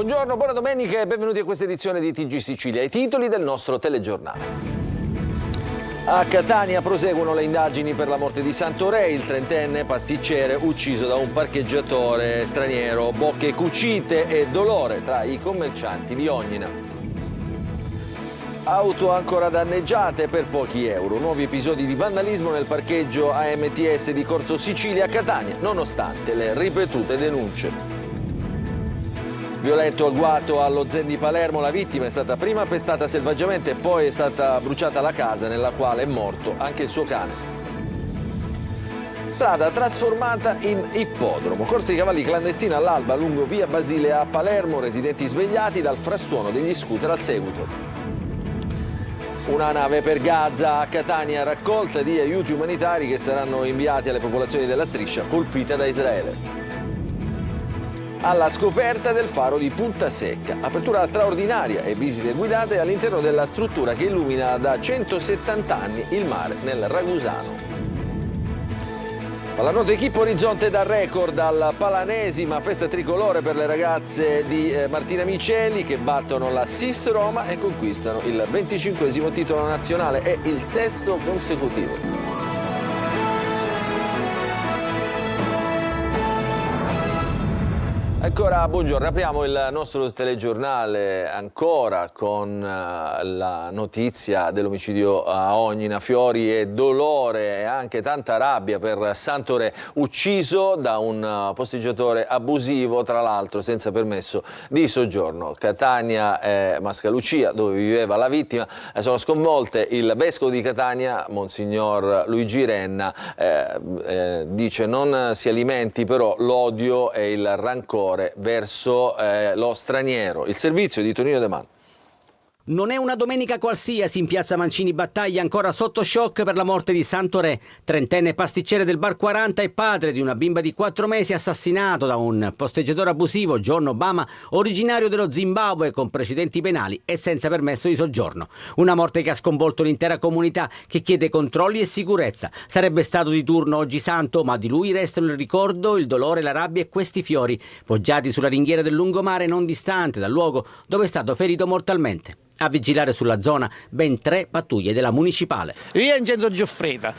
Buongiorno, buona domenica e benvenuti a questa edizione di TG Sicilia. I titoli del nostro telegiornale. A Catania proseguono le indagini per la morte di Santoré, il trentenne pasticcere ucciso da un parcheggiatore straniero. Bocche cucite e dolore tra i commercianti di Ognina. Auto ancora danneggiate per pochi euro. Nuovi episodi di vandalismo nel parcheggio AMTS di Corso Sicilia a Catania, nonostante le ripetute denunce. Violento agguato allo Zen di Palermo, la vittima è stata prima pestata selvaggiamente e poi è stata bruciata la casa nella quale è morto anche il suo cane. Strada trasformata in ippodromo, corsa di cavalli clandestina all'alba lungo via Basilea a Palermo, residenti svegliati dal frastuono degli scooter al seguito. Una nave per Gaza a Catania, raccolta di aiuti umanitari che saranno inviati alle popolazioni della striscia colpite da Israele. Alla scoperta del faro di Punta Secca, apertura straordinaria e visite guidate all'interno della struttura che illumina da 170 anni il mare nel Ragusano. Pallanuoto equipe Orizzonte da record alla Palanesima, festa tricolore per le ragazze di Martina Miceli che battono la SIS Roma e conquistano il 25° titolo nazionale e il 6° consecutivo. Ancora buongiorno, apriamo il nostro telegiornale ancora con la notizia dell'omicidio a Ognina, fiori e dolore e anche tanta rabbia per Santoré, ucciso da un posteggiatore abusivo, tra l'altro senza permesso di soggiorno. Catania e Mascalucia, dove viveva la vittima, sono sconvolte. Il vescovo di Catania, Monsignor Luigi Renna, dice non si alimenti però l'odio e il rancore verso lo straniero. Il servizio di Tonino De Man. Non è una domenica qualsiasi in piazza Mancini Battaglia, ancora sotto shock per la morte di Santoré, trentenne pasticcere del Bar 40 e padre di una bimba di 4 mesi assassinato da un posteggiatore abusivo, John Obama, originario dello Zimbabwe con precedenti penali e senza permesso di soggiorno. Una morte che ha sconvolto l'intera comunità che chiede controlli e sicurezza. Sarebbe stato di turno oggi santo, ma di lui restano il ricordo, il dolore, la rabbia e questi fiori, poggiati sulla ringhiera del lungomare non distante dal luogo dove è stato ferito mortalmente. A vigilare sulla zona ben 3 pattuglie della municipale. Via Incenso Giuffrida,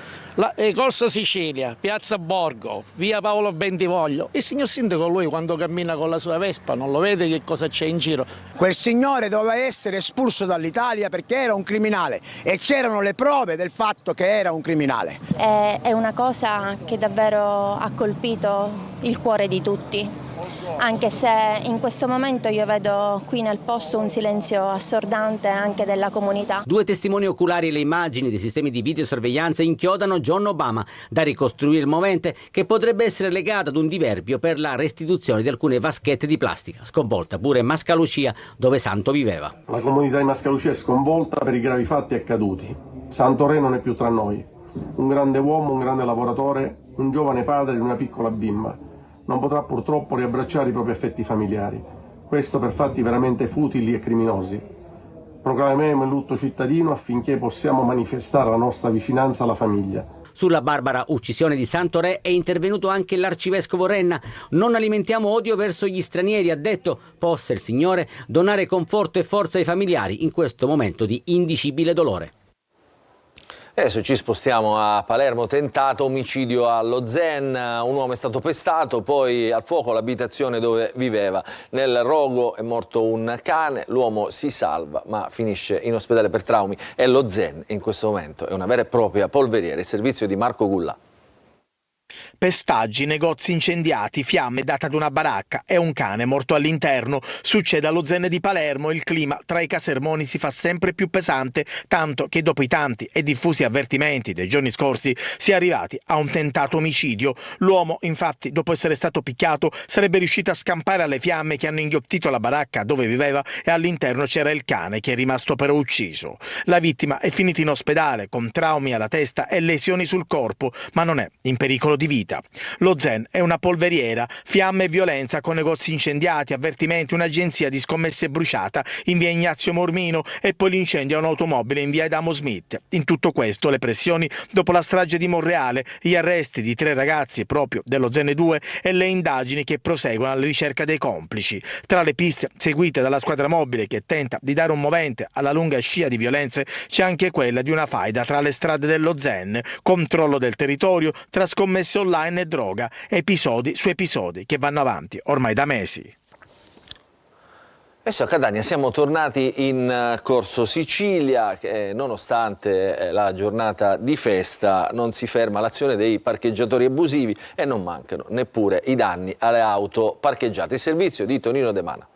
Corso Sicilia, Piazza Borgo, via Paolo Bentivoglio. Il signor sindaco, lui quando cammina con la sua Vespa non lo vede che cosa c'è in giro. Quel signore doveva essere espulso dall'Italia perché era un criminale e c'erano le prove del fatto che era un criminale. È una cosa che davvero ha colpito il cuore di tutti. Anche se in questo momento io vedo qui nel posto un silenzio assordante anche della comunità. 2 testimoni oculari e le immagini dei sistemi di videosorveglianza inchiodano John Obama, da ricostruire il movente che potrebbe essere legato ad un diverbio per la restituzione di alcune vaschette di plastica. Sconvolta pure Mascalucia, dove Santo viveva. La comunità di Mascalucia è sconvolta per i gravi fatti accaduti. Santoré non è più tra noi. Un grande uomo, un grande lavoratore, un giovane padre di una piccola bimba. Non potrà purtroppo riabbracciare i propri affetti familiari. Questo per fatti veramente futili e criminosi. Proclamiamo il lutto cittadino affinché possiamo manifestare la nostra vicinanza alla famiglia. Sulla barbara uccisione di Santoré è intervenuto anche l'arcivescovo Renna. Non alimentiamo odio verso gli stranieri, ha detto. Possa il Signore donare conforto e forza ai familiari in questo momento di indicibile dolore. Adesso ci spostiamo a Palermo, tentato omicidio allo Zen, un uomo è stato pestato, poi al fuoco l'abitazione dove viveva. Nel rogo è morto un cane, l'uomo si salva ma finisce in ospedale per traumi e lo Zen in questo momento è una vera e propria polveriera, il servizio di Marco Gullà. Pestaggi, negozi incendiati, fiamme date ad una baracca e un cane morto all'interno. Succede allo Zen di Palermo, il clima tra i casermoni si fa sempre più pesante, tanto che dopo i tanti e diffusi avvertimenti dei giorni scorsi si è arrivati a un tentato omicidio. L'uomo, infatti, dopo essere stato picchiato, sarebbe riuscito a scampare alle fiamme che hanno inghiottito la baracca dove viveva e all'interno c'era il cane che è rimasto però ucciso. La vittima è finita in ospedale con traumi alla testa e lesioni sul corpo, ma non è in pericolo di vita. vita. Lo Zen è una polveriera, fiamme e violenza con negozi incendiati, avvertimenti, un'agenzia di scommesse bruciata in via Ignazio Mormino e poi l'incendio a un'automobile in via Adamo Smith. In tutto questo le pressioni dopo la strage di Monreale, gli arresti di 3 ragazzi proprio dello Zen 2 e le indagini che proseguono alla ricerca dei complici. Tra le piste seguite dalla squadra mobile che tenta di dare un movente alla lunga scia di violenze c'è anche quella di una faida tra le strade dello Zen, controllo del territorio tra scommesse online e droga, episodi su episodi che vanno avanti ormai da mesi. Adesso a Catania siamo tornati in Corso Sicilia, che nonostante la giornata di festa non si ferma l'azione dei parcheggiatori abusivi e non mancano neppure i danni alle auto parcheggiate. Il servizio di Tonino De Mana.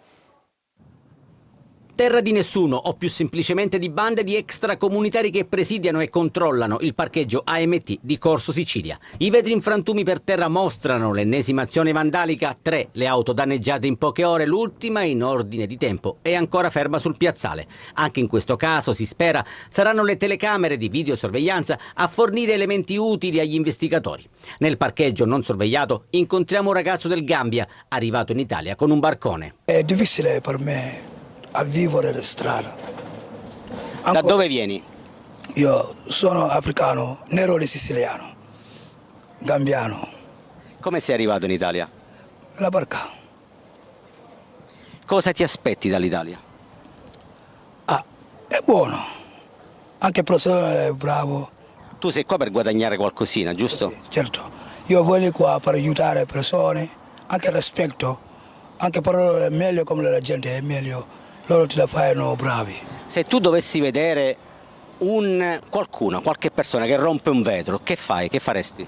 Terra di nessuno o più semplicemente di bande di extracomunitari che presidiano e controllano il parcheggio AMT di Corso Sicilia. I vetri in frantumi per terra mostrano l'ennesima azione vandalica, 3 le auto danneggiate in poche ore, l'ultima in ordine di tempo è ancora ferma sul piazzale. Anche in questo caso si spera saranno le telecamere di videosorveglianza a fornire elementi utili agli investigatori. Nel parcheggio non sorvegliato incontriamo un ragazzo del Gambia arrivato in Italia con un barcone. È difficile per me a vivere in strada. Da dove vieni? Io sono africano, nero e siciliano, gambiano. Come sei arrivato in Italia? La barca. Cosa ti aspetti dall'Italia? È buono. Anche il professore è bravo. Tu sei qua per guadagnare qualcosina, giusto? Sì, certo. Io voglio qua per aiutare le persone, anche rispetto, anche per loro è meglio come la gente è meglio. Loro te la fanno bravi. Se tu dovessi vedere qualche persona che rompe un vetro, che fai? Che faresti?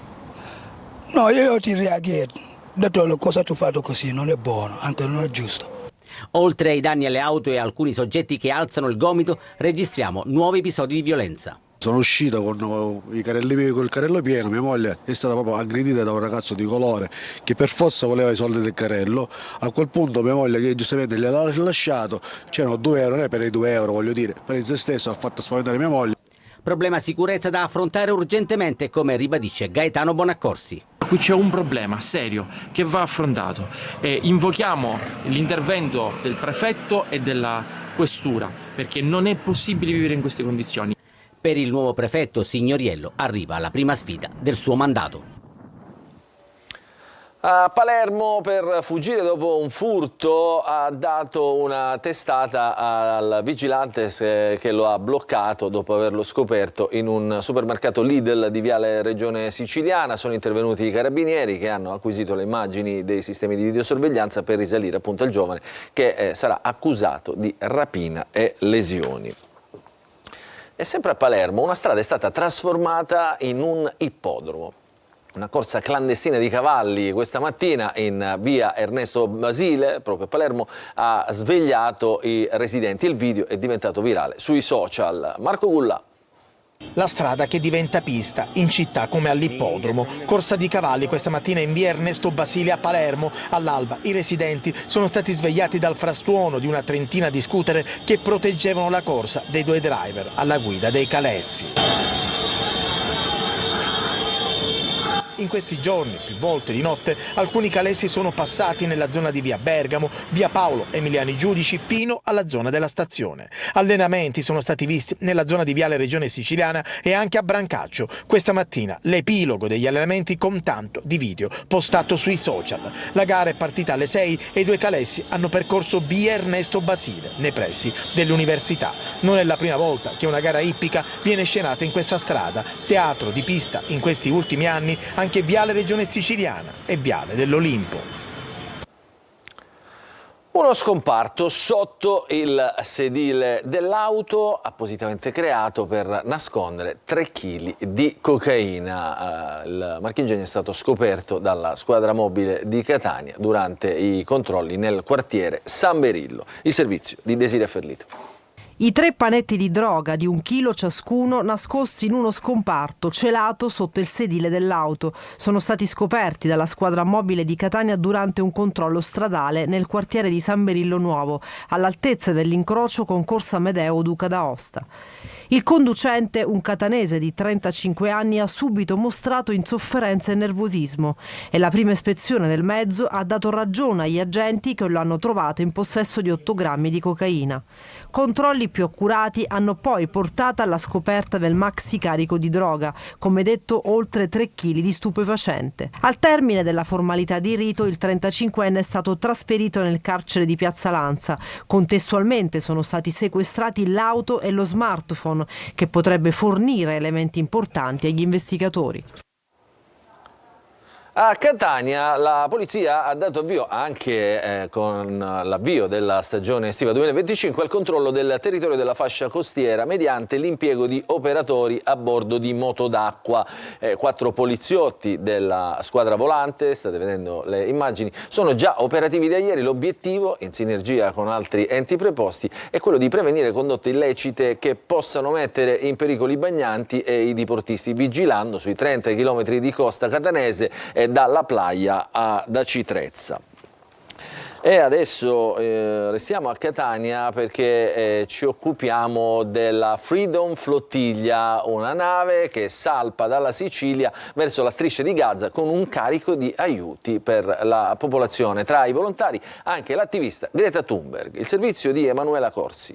No, io ti reagirò. Detto cosa tu hai fatto così non è buono, anche non è giusto. Oltre ai danni alle auto e alcuni soggetti che alzano il gomito, registriamo nuovi episodi di violenza. Sono uscito con il carrello pieno, mia moglie è stata proprio aggredita da un ragazzo di colore che per forza voleva i soldi del carrello. A quel punto mia moglie, che giustamente gliel'ha lasciato, c'erano 2 euro, non è per i 2 euro, voglio dire, per il se stesso ha fatto spaventare mia moglie. Problema sicurezza da affrontare urgentemente, come ribadisce Gaetano Bonaccorsi. Qui c'è un problema serio che va affrontato e invochiamo l'intervento del prefetto e della questura perché non è possibile vivere in queste condizioni. Per il nuovo prefetto Signoriello arriva la prima sfida del suo mandato. A Palermo, per fuggire dopo un furto, ha dato una testata al vigilante che lo ha bloccato dopo averlo scoperto in un supermercato Lidl di Viale Regione Siciliana. Sono intervenuti i carabinieri che hanno acquisito le immagini dei sistemi di videosorveglianza per risalire appunto al giovane che sarà accusato di rapina e lesioni. E sempre a Palermo una strada è stata trasformata in un ippodromo. Una corsa clandestina di cavalli questa mattina in via Ernesto Basile, proprio a Palermo, ha svegliato i residenti. Il video è diventato virale sui social. Marco Gullà. La strada che diventa pista, in città come all'ippodromo. Corsa di cavalli questa mattina in via Ernesto Basile a Palermo. All'alba i residenti sono stati svegliati dal frastuono di una trentina di scooter che proteggevano la corsa dei 2 driver alla guida dei calessi. In questi giorni, più volte di notte, alcuni calessi sono passati nella zona di via Bergamo, via Paolo Emiliani Giudici fino alla zona della stazione. Allenamenti sono stati visti nella zona di Viale Regione Siciliana e anche a Brancaccio. Questa mattina l'epilogo degli allenamenti con tanto di video postato sui social. La gara è partita alle 6 e i 2 calessi hanno percorso via Ernesto Basile, nei pressi dell'università. Non è la prima volta che una gara ippica viene scenata in questa strada, teatro di pista in questi ultimi anni anche Viale Regione Siciliana e Viale dell'Olimpo. Uno scomparto sotto il sedile dell'auto appositamente creato per nascondere 3 kg di cocaina. Il marchingegno è stato scoperto dalla squadra mobile di Catania durante i controlli nel quartiere San Berillo. Il servizio di Desiderio Ferlito. I 3 panetti di droga di 1 chilo ciascuno nascosti in uno scomparto celato sotto il sedile dell'auto sono stati scoperti dalla squadra mobile di Catania durante un controllo stradale nel quartiere di San Berillo Nuovo, all'altezza dell'incrocio con Corsa Amedeo Duca d'Aosta. Il conducente, un catanese di 35 anni, ha subito mostrato insofferenza e nervosismo e la prima ispezione del mezzo ha dato ragione agli agenti che lo hanno trovato in possesso di 8 grammi di cocaina. Controlli più accurati hanno poi portato alla scoperta del maxi carico di droga, come detto oltre 3 kg di stupefacente. Al termine della formalità di rito il 35enne è stato trasferito nel carcere di Piazza Lanza. Contestualmente sono stati sequestrati l'auto e lo smartphone che potrebbe fornire elementi importanti agli investigatori. A Catania la polizia ha dato avvio, anche con l'avvio della stagione estiva 2025, al controllo del territorio della fascia costiera mediante l'impiego di operatori a bordo di moto d'acqua. 4 poliziotti della squadra volante, state vedendo le immagini, sono già operativi da ieri. L'obiettivo, in sinergia con altri enti preposti, è quello di prevenire condotte illecite che possano mettere in pericolo i bagnanti e i diportisti, vigilando sui 30 km di costa catanese dalla Playa ad Acitrezza. E adesso restiamo a Catania perché ci occupiamo della Freedom Flottiglia, una nave che salpa dalla Sicilia verso la striscia di Gaza con un carico di aiuti per la popolazione. Tra i volontari anche l'attivista Greta Thunberg. Il servizio di Emanuela Corsi.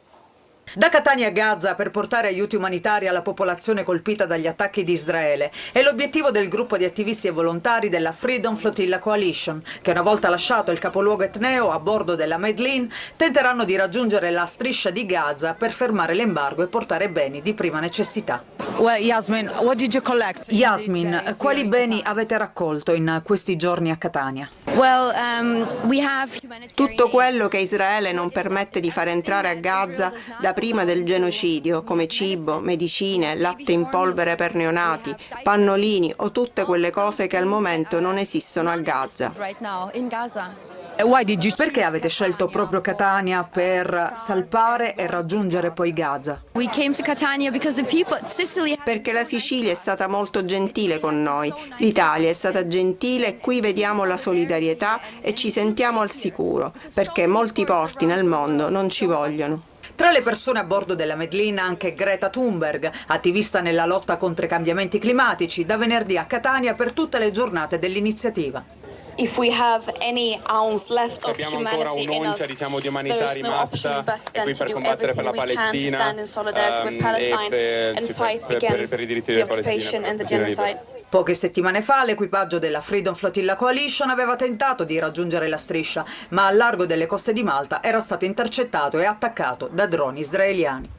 Da Catania a Gaza per portare aiuti umanitari alla popolazione colpita dagli attacchi di Israele è l'obiettivo del gruppo di attivisti e volontari della Freedom Flotilla Coalition, che una volta lasciato il capoluogo etneo a bordo della Medellin tenteranno di raggiungere la striscia di Gaza per fermare l'embargo e portare beni di prima necessità. Yasmin, quali beni avete raccolto in questi giorni a Catania? Tutto quello che Israele non permette di far entrare a Gaza da prima del genocidio, come cibo, medicine, latte in polvere per neonati, pannolini o tutte quelle cose che al momento non esistono a Gaza. Perché avete scelto proprio Catania per salpare e raggiungere poi Gaza? Perché la Sicilia è stata molto gentile con noi, l'Italia è stata gentile e qui vediamo la solidarietà e ci sentiamo al sicuro, perché molti porti nel mondo non ci vogliono. Tra le persone a bordo della Medellin anche Greta Thunberg, attivista nella lotta contro i cambiamenti climatici, da venerdì a Catania per tutte le giornate dell'iniziativa. Se abbiamo ancora un'oncia di umanità rimasta è qui per combattere per la Palestina e per i diritti della Palestina. Poche settimane fa l'equipaggio della Freedom Flotilla Coalition aveva tentato di raggiungere la striscia, ma al largo delle coste di Malta era stato intercettato e attaccato da droni israeliani.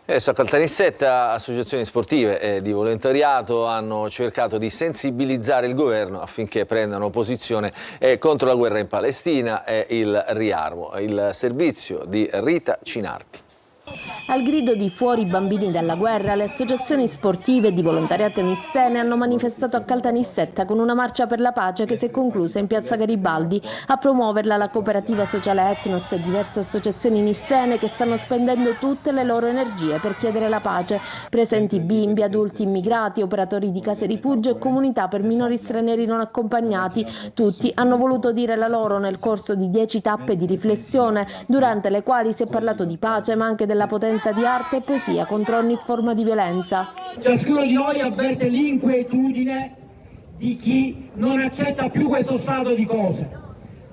A Caltanissetta associazioni sportive e di volontariato hanno cercato di sensibilizzare il governo affinché prendano posizione contro la guerra in Palestina e il riarmo. Il servizio di Rita Cinarti. Al grido di fuori i bambini dalla guerra, le associazioni sportive e di volontariato nissene hanno manifestato a Caltanissetta con una marcia per la pace che si è conclusa in piazza Garibaldi. A promuoverla la cooperativa sociale Etnos e diverse associazioni nissene che stanno spendendo tutte le loro energie per chiedere la pace. Presenti bimbi, adulti immigrati, operatori di case rifugio e comunità per minori stranieri non accompagnati. Tutti hanno voluto dire la loro nel corso di 10 tappe di riflessione, durante le quali si è parlato di pace ma anche della potenza di arte e poesia contro ogni forma di violenza. Ciascuno di noi avverte l'inquietudine di chi non accetta più questo stato di cose.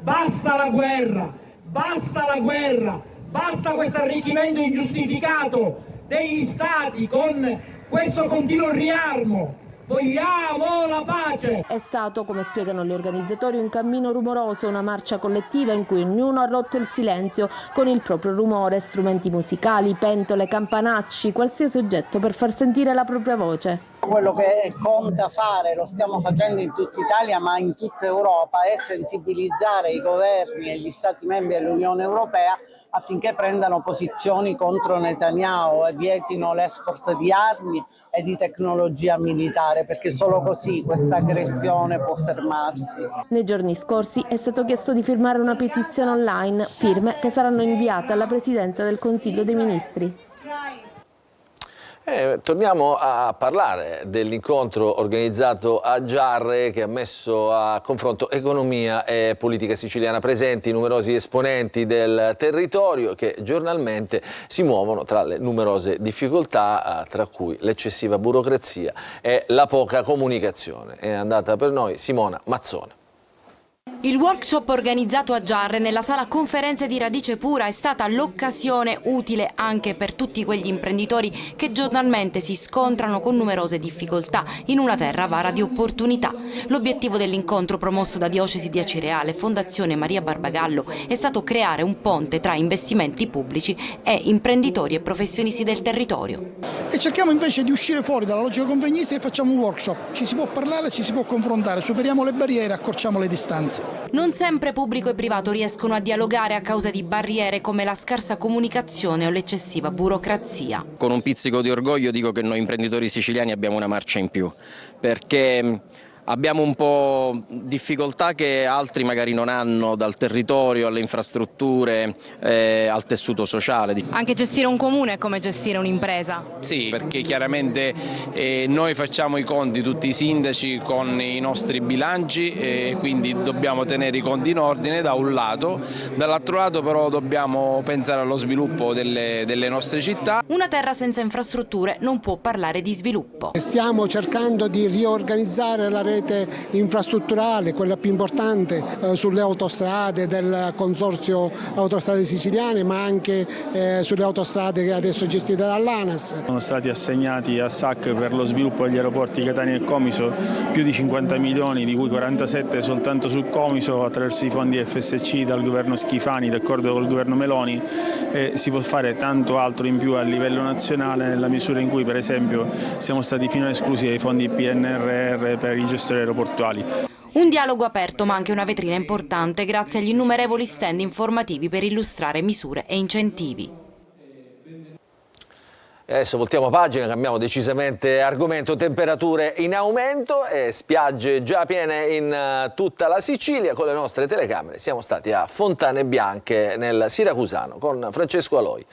Basta la guerra, basta la guerra, basta questo arricchimento ingiustificato degli stati con questo continuo riarmo. Vogliamo la pace! È stato, come spiegano gli organizzatori, un cammino rumoroso, una marcia collettiva in cui ognuno ha rotto il silenzio con il proprio rumore, strumenti musicali, pentole, campanacci, qualsiasi oggetto per far sentire la propria voce. Quello che conta fare, lo stiamo facendo in tutta Italia ma in tutta Europa, è sensibilizzare i governi e gli Stati membri dell'Unione Europea affinché prendano posizioni contro Netanyahu e vietino l'export di armi e di tecnologia militare, perché solo così questa aggressione può fermarsi. Nei giorni scorsi è stato chiesto di firmare una petizione online, firme che saranno inviate alla Presidenza del Consiglio dei Ministri. Torniamo a parlare dell'incontro organizzato a Giarre che ha messo a confronto economia e politica siciliana, presenti numerosi esponenti del territorio che giornalmente si muovono tra le numerose difficoltà, tra cui l'eccessiva burocrazia e la poca comunicazione. È andata per noi Simona Mazzone. Il workshop organizzato a Giarre nella sala conferenze di Radice Pura è stata l'occasione utile anche per tutti quegli imprenditori che giornalmente si scontrano con numerose difficoltà in una terra avara di opportunità. L'obiettivo dell'incontro promosso da Diocesi di Acireale e Fondazione Maria Barbagallo è stato creare un ponte tra investimenti pubblici e imprenditori e professionisti del territorio. E cerchiamo invece di uscire fuori dalla logica convegnistica e facciamo un workshop. Ci si può parlare, ci si può confrontare, superiamo le barriere, accorciamo le distanze. Non sempre pubblico e privato riescono a dialogare a causa di barriere come la scarsa comunicazione o l'eccessiva burocrazia. Con un pizzico di orgoglio dico che noi imprenditori siciliani abbiamo una marcia in più, perché abbiamo un po' difficoltà che altri magari non hanno, dal territorio alle infrastrutture, al tessuto sociale. Anche gestire un comune è come gestire un'impresa. Sì, perché chiaramente noi facciamo i conti, tutti i sindaci, con i nostri bilanci, e quindi dobbiamo tenere i conti in ordine da un lato, dall'altro lato però dobbiamo pensare allo sviluppo delle nostre città. Una terra senza infrastrutture non può parlare di sviluppo. Stiamo cercando di riorganizzare la rete infrastrutturale, quella più importante, sulle autostrade del consorzio Autostrade Siciliane, ma anche sulle autostrade che adesso gestite dall'ANAS. Sono stati assegnati a SAC per lo sviluppo degli aeroporti Catania e Comiso più di 50 milioni, di cui 47 soltanto sul Comiso attraverso i fondi FSC dal governo Schifani, d'accordo col governo Meloni, e si può fare tanto altro in più a livello nazionale, nella misura in cui per esempio siamo stati finora esclusi dai fondi PNRR per i gestori aeroportuali. Un dialogo aperto ma anche una vetrina importante grazie agli innumerevoli stand informativi per illustrare misure e incentivi. Adesso voltiamo pagina, cambiamo decisamente argomento, temperature in aumento e spiagge già piene in tutta la Sicilia. Con le nostre telecamere siamo stati a Fontane Bianche nel Siracusano con Francesco Aloi.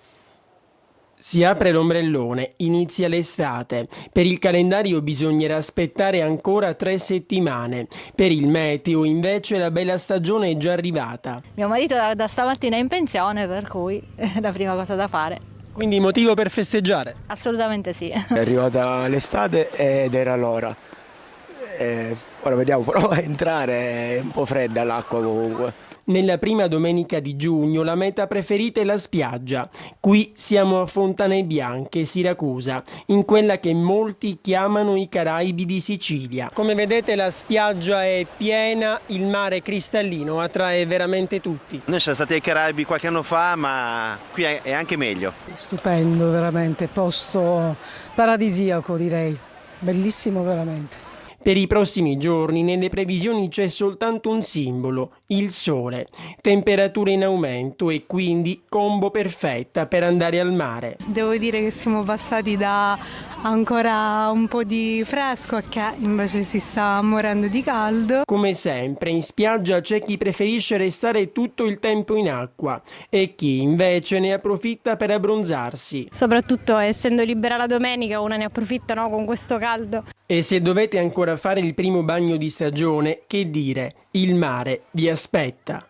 Si apre l'ombrellone, inizia l'estate. Per il calendario bisognerà aspettare ancora 3 settimane. Per il meteo invece la bella stagione è già arrivata. Mio marito da stamattina è in pensione, per cui è la prima cosa da fare. Quindi motivo per festeggiare? Assolutamente sì. È arrivata l'estate ed era l'ora. Ora vediamo, prova a entrare, è un po' fredda l'acqua comunque. Nella prima domenica di giugno la meta preferita è la spiaggia. Qui siamo a Fontane Bianche, Siracusa, in quella che molti chiamano i Caraibi di Sicilia. Come vedete la spiaggia è piena, il mare è cristallino, attrae veramente tutti. Noi siamo stati ai Caraibi qualche anno fa, ma qui è anche meglio. Stupendo, veramente, posto paradisiaco direi, bellissimo veramente. Per i prossimi giorni nelle previsioni c'è soltanto un simbolo, il sole. Temperature in aumento e quindi combo perfetta per andare al mare. Devo dire che siamo passati da ancora un po' di fresco a che invece si sta morendo di caldo. Come sempre in spiaggia c'è chi preferisce restare tutto il tempo in acqua e chi invece ne approfitta per abbronzarsi. Soprattutto essendo libera la domenica una ne approfitta, no, con questo caldo. E se dovete ancora fare il primo bagno di stagione, che dire, il mare vi aspetta.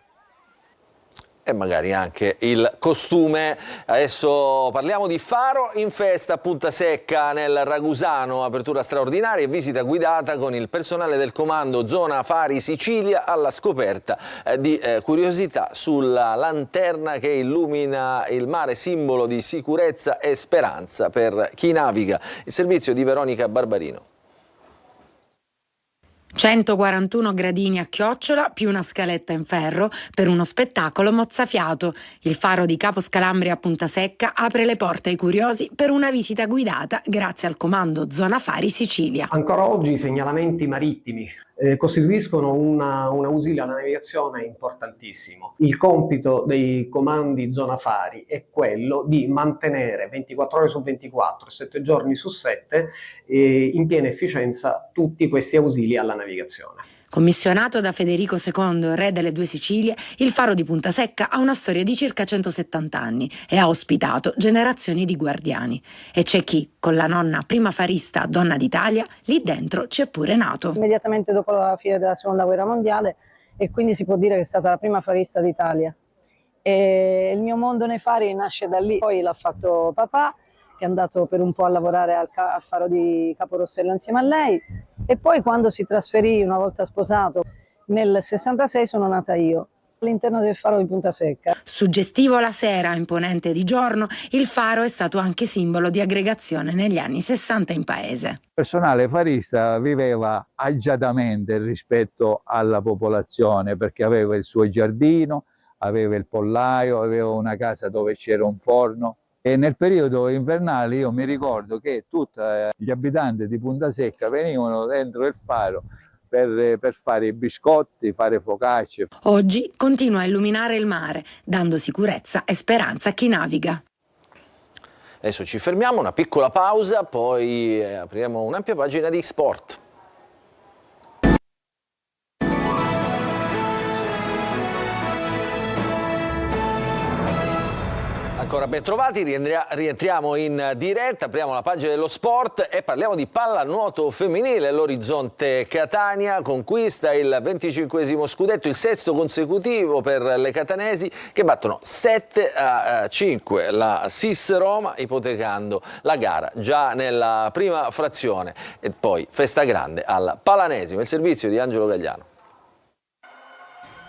E magari anche il costume. Adesso parliamo di Faro in festa a Punta Secca nel Ragusano, apertura straordinaria e visita guidata con il personale del comando Zona Fari Sicilia alla scoperta di curiosità sulla lanterna che illumina il mare, simbolo di sicurezza e speranza per chi naviga. Il servizio di Veronica Barbarino. 141 gradini a chiocciola più una scaletta in ferro per uno spettacolo mozzafiato. Il faro di Capo Scalambria a Punta Secca apre le porte ai curiosi per una visita guidata grazie al comando Zona Fari Sicilia. Ancora oggi i segnalamenti marittimi costituiscono un aussilio alla navigazione importantissimo. Il compito dei comandi Zona Fari è quello di mantenere 24 ore su 24, 7 giorni su 7 in piena efficienza tutti questi ausili alla navigazione. Commissionato da Federico II, re delle Due Sicilie, il faro di Punta Secca ha una storia di circa 170 anni e ha ospitato generazioni di guardiani. E c'è chi, con la nonna prima farista donna d'Italia, lì dentro c'è pure nato. Immediatamente dopo la fine della Seconda Guerra Mondiale, e quindi si può dire che è stata la prima farista d'Italia. E il mio mondo nei fari nasce da lì, poi l'ha fatto papà, che è andato per un po' a lavorare al faro di Caporossello insieme a lei, e poi quando si trasferì, una volta sposato, nel 66 sono nata io, all'interno del faro di Punta Secca. Suggestivo la sera, imponente di giorno, il faro è stato anche simbolo di aggregazione negli anni 60 in paese. Il personale farista viveva agiatamente rispetto alla popolazione perché aveva il suo giardino, aveva il pollaio, aveva una casa dove c'era un forno. E nel periodo invernale io mi ricordo che tutti gli abitanti di Punta Secca venivano dentro il faro per fare i biscotti, fare focacce. Oggi continua a illuminare il mare, dando sicurezza e speranza a chi naviga. Adesso ci fermiamo, una piccola pausa, poi apriamo un'ampia pagina di sport. Ancora ben trovati, rientriamo in diretta, apriamo la pagina dello sport e parliamo di pallanuoto femminile. L'Orizzonte Catania conquista il 25esimo scudetto, il sesto consecutivo per le catanesi che battono 7-5 la SIS Roma, ipotecando la gara già nella prima frazione. E poi festa grande al Palanesimo, il servizio di Angelo Gagliano.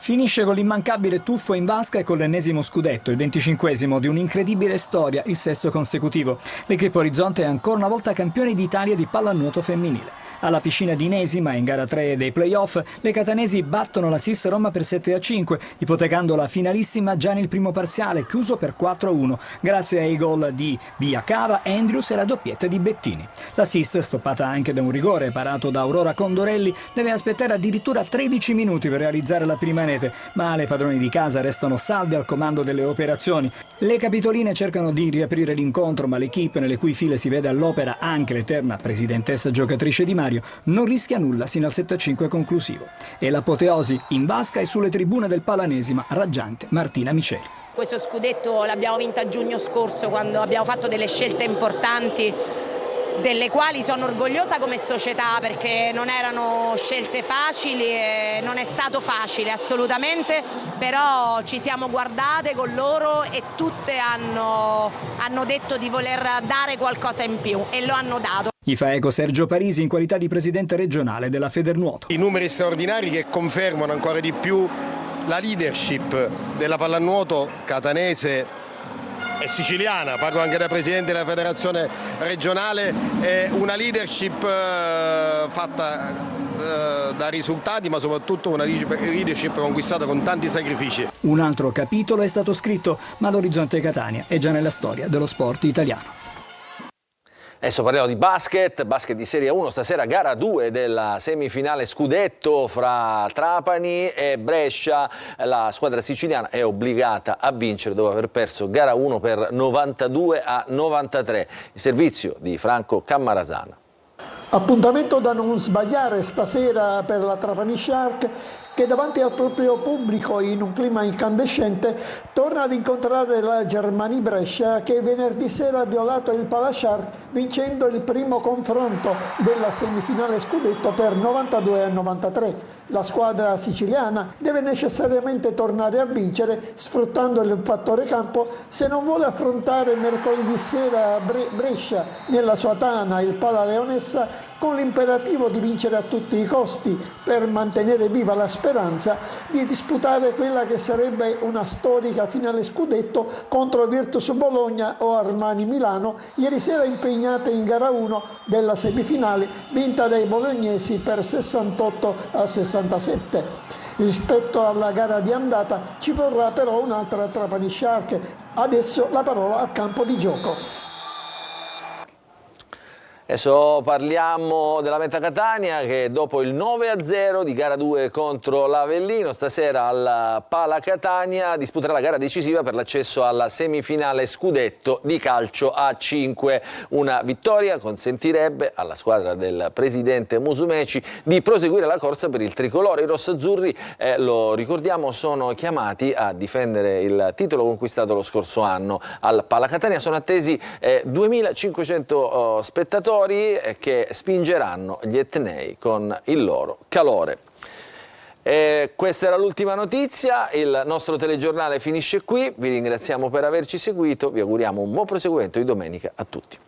Finisce con l'immancabile tuffo in vasca e con l'ennesimo scudetto, il 25esimo di un'incredibile storia, il sesto consecutivo. L'Equipe Orizzonte è ancora una volta campione d'Italia di pallanuoto femminile. Alla piscina di Inesima, in gara 3 dei playoff, le catanesi battono la SIS Roma per 7-5, ipotecando la finalissima già nel primo parziale, chiuso per 4-1, grazie ai gol di Via Cava, Andrews e la doppietta di Bettini. La SIS, stoppata anche da un rigore parato da Aurora Condorelli, deve aspettare addirittura 13 minuti per realizzare la prima rete, ma le padrone di casa restano salde al comando delle operazioni. Le capitoline cercano di riaprire l'incontro, ma l'equipe, nelle cui file si vede all'opera anche l'eterna presidentessa giocatrice Di Mario, non rischia nulla sino al 7-5 conclusivo. E l'apoteosi in vasca e sulle tribune del Palanesima, raggiante Martina Miceli. Questo scudetto l'abbiamo vinto a giugno scorso, quando abbiamo fatto delle scelte importanti, delle quali sono orgogliosa come società, perché non erano scelte facili e non è stato facile assolutamente, però ci siamo guardate con loro e tutte hanno detto di voler dare qualcosa in più e lo hanno dato. I fa eco Sergio Parisi in qualità di presidente regionale della Federnuoto. I numeri straordinari che confermano ancora di più la leadership della pallanuoto catanese e siciliana, parlo anche da presidente della federazione regionale, è una leadership fatta da risultati, ma soprattutto una leadership conquistata con tanti sacrifici. Un altro capitolo è stato scritto, ma l'Orizzonte Catania è già nella storia dello sport italiano. Adesso parliamo di basket di Serie 1, stasera gara 2 della semifinale scudetto fra Trapani e Brescia. La squadra siciliana è obbligata a vincere dopo aver perso gara 1 per 92-93. Il servizio di Franco Cammarasana. Appuntamento da non sbagliare stasera per la Trapani Shark, che davanti al proprio pubblico in un clima incandescente torna ad incontrare la Germani Brescia, che venerdì sera ha violato il Palashark vincendo il primo confronto della semifinale scudetto per 92-93. La squadra siciliana deve necessariamente tornare a vincere sfruttando il fattore campo se non vuole affrontare mercoledì sera Brescia nella sua tana, il Pala Leonessa, con l'imperativo di vincere a tutti i costi per mantenere viva la speranza di disputare quella che sarebbe una storica finale scudetto contro Virtus Bologna o Armani Milano, ieri sera impegnate in gara 1 della semifinale vinta dai bolognesi per 68-67. Rispetto alla gara di andata ci vorrà però un'altra Trapani Shark. Adesso la parola al campo di gioco. Adesso parliamo della Meta Catania che dopo il 9-0 di gara 2 contro l'Avellino stasera al Pala Catania disputerà la gara decisiva per l'accesso alla semifinale scudetto di calcio a 5. Una vittoria consentirebbe alla squadra del presidente Musumeci di proseguire la corsa per il tricolore. I rossazzurri, lo ricordiamo, sono chiamati a difendere il titolo conquistato lo scorso anno al Pala Catania. Sono attesi 2.500 spettatori che spingeranno gli etnei con il loro calore. Questa era l'ultima notizia, il nostro telegiornale finisce qui, vi ringraziamo per averci seguito, vi auguriamo un buon proseguimento di domenica a tutti.